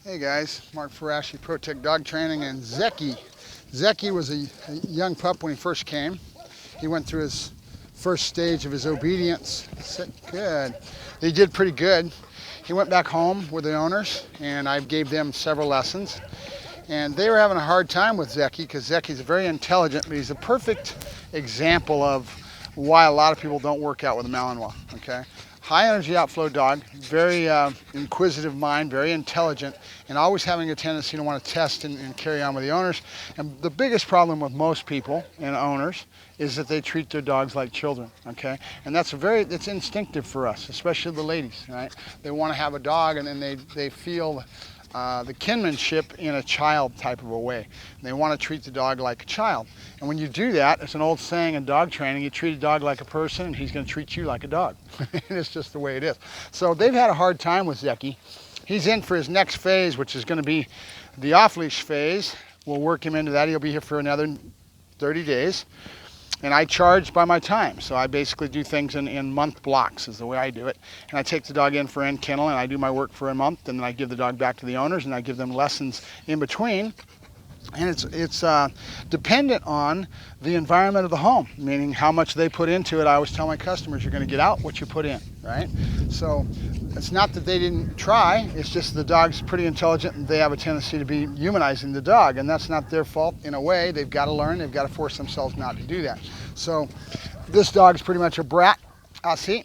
Hey guys, Mark Ferrasci, Protect Dog Training, and Zecky. Zecky was a young pup when he first came. He went through his first stage of his obedience. Good. He did pretty good. He went back home with the owners, and I gave them several lessons. And they were having a hard time with Zecky because Zecky's very intelligent, but he's a perfect example of why a lot of people don't work out with a Malinois. Okay, high energy outflow dog, very inquisitive mind, very intelligent, and always having a tendency to want to test and carry on with the owners. And the biggest problem with most people and owners is that they treat their dogs like children. Okay, and it's instinctive for us, especially the ladies. Right, they want to have a dog, and then they feel the kinship in a child type of a way. They want to treat the dog like a child. And when you do that, it's an old saying in dog training, you treat a dog like a person and he's going to treat you like a dog. It's just the way it is. So they've had a hard time with Zecky. He's in for his next phase, which is going to be the off-leash phase. We'll work him into that. He'll be here for another 30 days. And I charge by my time. So I basically do things in month blocks is the way I do it. And I take the dog in for end kennel and I do my work for a month, and then I give the dog back to the owners and I give them lessons in between. And it's dependent on the environment of the home, meaning how much they put into it. I always tell my customers, you're going to get out what you put in, right? So it's not that they didn't try, it's just the dog's pretty intelligent and they have a tendency to be humanizing the dog, and that's not their fault in a way. They've got to learn, they've got to force themselves not to do that. So this dog's pretty much a brat, I see.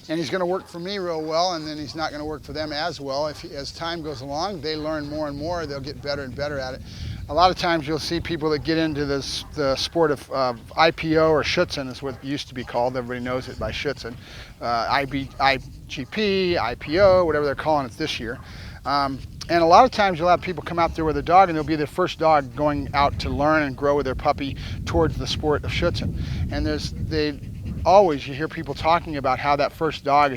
And he's going to work for me real well, and then he's not going to work for them as well. As time goes along, they learn more and more, they'll get better and better at it. A lot of times you'll see people that get into the sport of IPO, or Schutzen is what it used to be called. Everybody knows it by Schutzen. IGP, IPO, whatever they're calling it this year. And a lot of times you'll have people come out there with a dog and they'll be their first dog going out to learn and grow with their puppy towards the sport of Schutzen. And always you hear people talking about how that first dog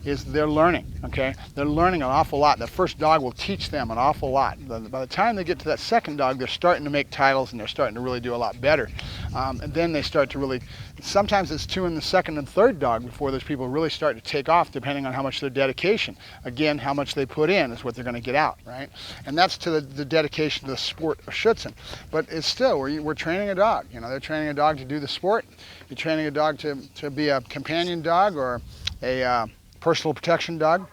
is they're learning, okay? They're learning an awful lot. That first dog will teach them an awful lot. By the time they get to that second dog, they're starting to make titles and they're starting to really do a lot better. And then they start to really, sometimes it's two in the second and third dog before those people really start to take off, depending on how much their dedication. Again, how much they put in is what they're going to get out, right? And that's to the dedication to the sport of Schutzen. But it's still, we're training a dog. You know, they're training a dog to do the sport. You're training a dog to be a companion dog or a personal protection dog.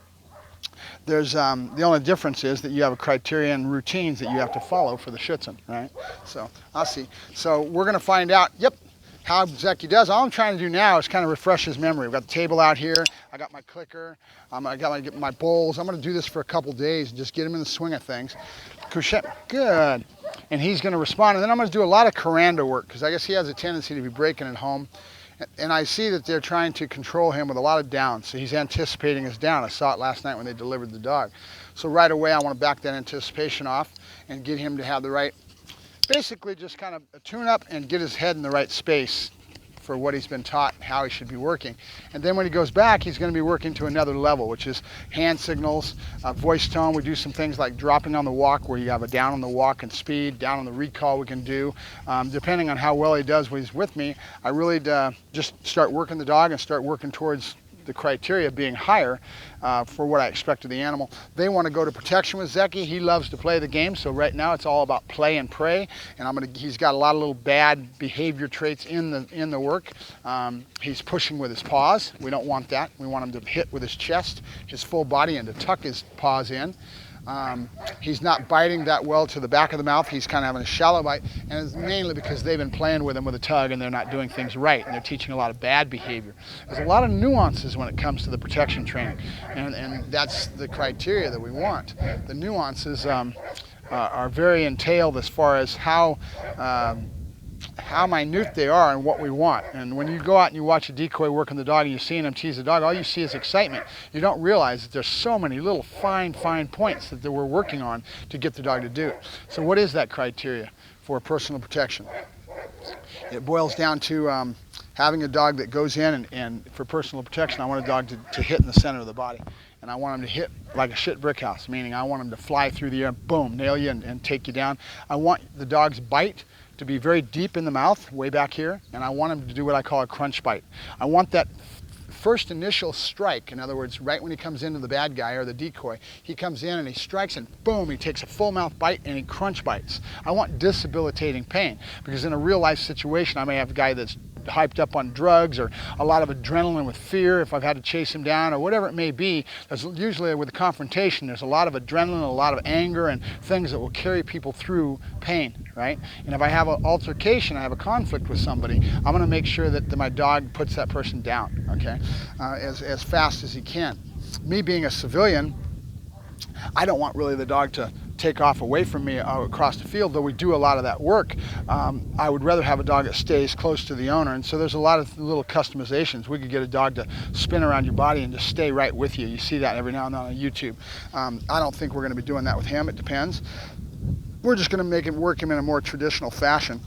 There's the only difference is that you have a criteria and routines that you have to follow for the Schutzen, right? So I'll see. So we're going to find out, how Zecky does. All I'm trying to do now is kind of refresh his memory. We've got the table out here. I got my clicker. I got my bowls. I'm going to do this for a couple days and just get him in the swing of things. Good. And he's going to respond. And then I'm going to do a lot of coranda work because I guess he has a tendency to be breaking at home. And I see that they're trying to control him with a lot of down. So he's anticipating his down. I saw it last night when they delivered the dog. So right away, I want to back that anticipation off and get him to have the right, basically just kind of a tune up and get his head in the right space for what he's been taught, how he should be working. And then when he goes back, he's going to be working to another level, which is hand signals, voice tone. We do some things like dropping on the walk, where you have a down on the walk and speed, down on the recall we can do. Depending on how well he does when he's with me, I really just start working the dog and start working towards the criteria being higher for what I expect of the animal. They want to go to protection with Zecky. He loves to play the game, so right now it's all about play and pray. And he's got a lot of little bad behavior traits in the work. He's pushing with his paws. We don't want that. We want him to hit with his chest, his full body, and to tuck his paws in. He's not biting that well to the back of the mouth. He's kind of having a shallow bite, and it's mainly because they've been playing with him with a tug and they're not doing things right, and they're teaching a lot of bad behavior. There's a lot of nuances when it comes to the protection training, and that's the criteria that we want. The nuances are very entailed as far as how minute they are and what we want. And when you go out and you watch a decoy working the dog and you're seeing him tease the dog, all you see is excitement. You don't realize that there's so many little fine points that we're working on to get the dog to do it. So what is that criteria for personal protection? It boils down to having a dog that goes in and for personal protection, I want a dog to hit in the center of the body. And I want him to hit like a shit brick house, meaning I want him to fly through the air, boom, nail you and take you down. I want the dog's bite to be very deep in the mouth, way back here, and I want him to do what I call a crunch bite. I want that first initial strike, in other words, right when he comes into the bad guy or the decoy, he comes in and he strikes and boom, he takes a full mouth bite and he crunch bites. I want disabilitating pain, because in a real life situation, I may have a guy that's hyped up on drugs or a lot of adrenaline with fear if I've had to chase him down or whatever it may be. There's usually with a confrontation, there's a lot of adrenaline, a lot of anger and things that will carry people through pain, right? And if I have an altercation, I have a conflict with somebody, I'm going to make sure that my dog puts that person down, okay, as fast as he can. Me being a civilian, I don't want really the dog to take off away from me across the field, though we do a lot of that work. I would rather have a dog that stays close to the owner, and so there's a lot of little customizations. We could get a dog to spin around your body and just stay right with you. You see that every now and then on YouTube. I don't think we're going to be doing that with him. It depends. We're just going to make him work him in a more traditional fashion.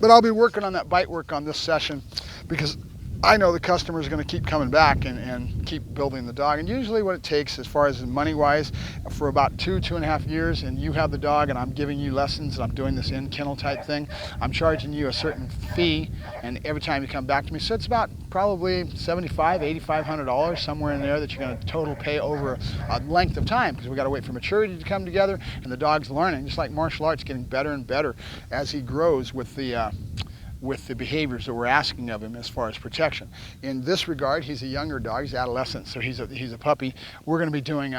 But I'll be working on that bite work on this session, because I know the customer is going to keep coming back and keep building the dog. And usually what it takes as far as money-wise, for about 2.5 years, and you have the dog and I'm giving you lessons and I'm doing this in-kennel type thing, I'm charging you a certain fee, and every time you come back to me, so it's about probably $7,500, $8,500, somewhere in there, that you're going to total pay over a length of time, because we got to wait for maturity to come together, and the dog's learning, just like martial arts, getting better and better as he grows with the behaviors that we're asking of him as far as protection. In this regard, he's a younger dog, he's adolescent, so he's a puppy. We're going to be doing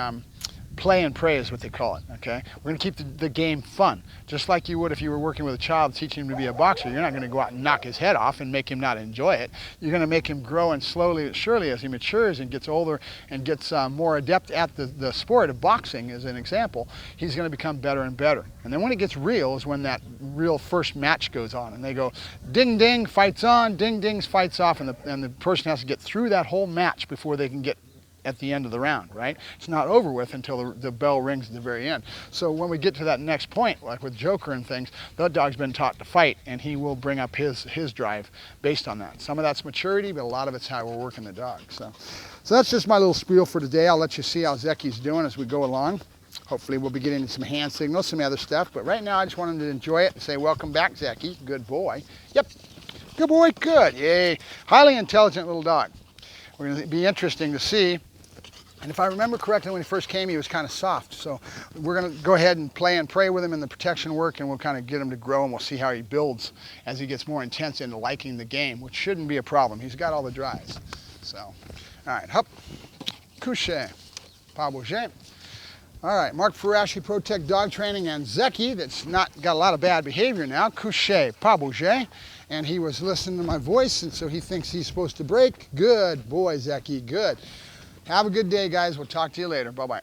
play and pray is what they call it, okay? We're going to keep the game fun, just like you would if you were working with a child teaching him to be a boxer. You're not going to go out and knock his head off and make him not enjoy it. You're going to make him grow, and slowly but surely, as he matures and gets older and gets more adept at the sport of boxing, as an example, he's going to become better and better. And then when it gets real is when that real first match goes on, and they go ding ding, fights on, ding dings, fights off, and the person has to get through that whole match before they can get at the end of the round, right? It's not over with until the bell rings at the very end. So when we get to that next point, like with Joker and things, that dog's been taught to fight, and he will bring up his drive based on that. Some of that's maturity, but a lot of it's how we're working the dog. So that's just my little spiel for today. I'll let you see how Zecky's doing as we go along. Hopefully we'll be getting some hand signals, some other stuff, but right now I just want him to enjoy it and say, welcome back, Zecky. Good boy. Yep. Good boy. Good. Yay. Highly intelligent little dog. We're going to be interesting to see. And if I remember correctly, when he first came, he was kind of soft. So we're going to go ahead and play and pray with him in the protection work, and we'll kind of get him to grow, and we'll see how he builds as he gets more intense into liking the game, which shouldn't be a problem. He's got all the drives. So, all right, hop, couché, pas bouger. All right, Mark Ferrasci, Protect Dog Training, and Zecky, that's not got a lot of bad behavior now, couché, pas bouger. And he was listening to my voice, and so he thinks he's supposed to break. Good boy, Zecky, good. Have a good day, guys. We'll talk to you later. Bye-bye.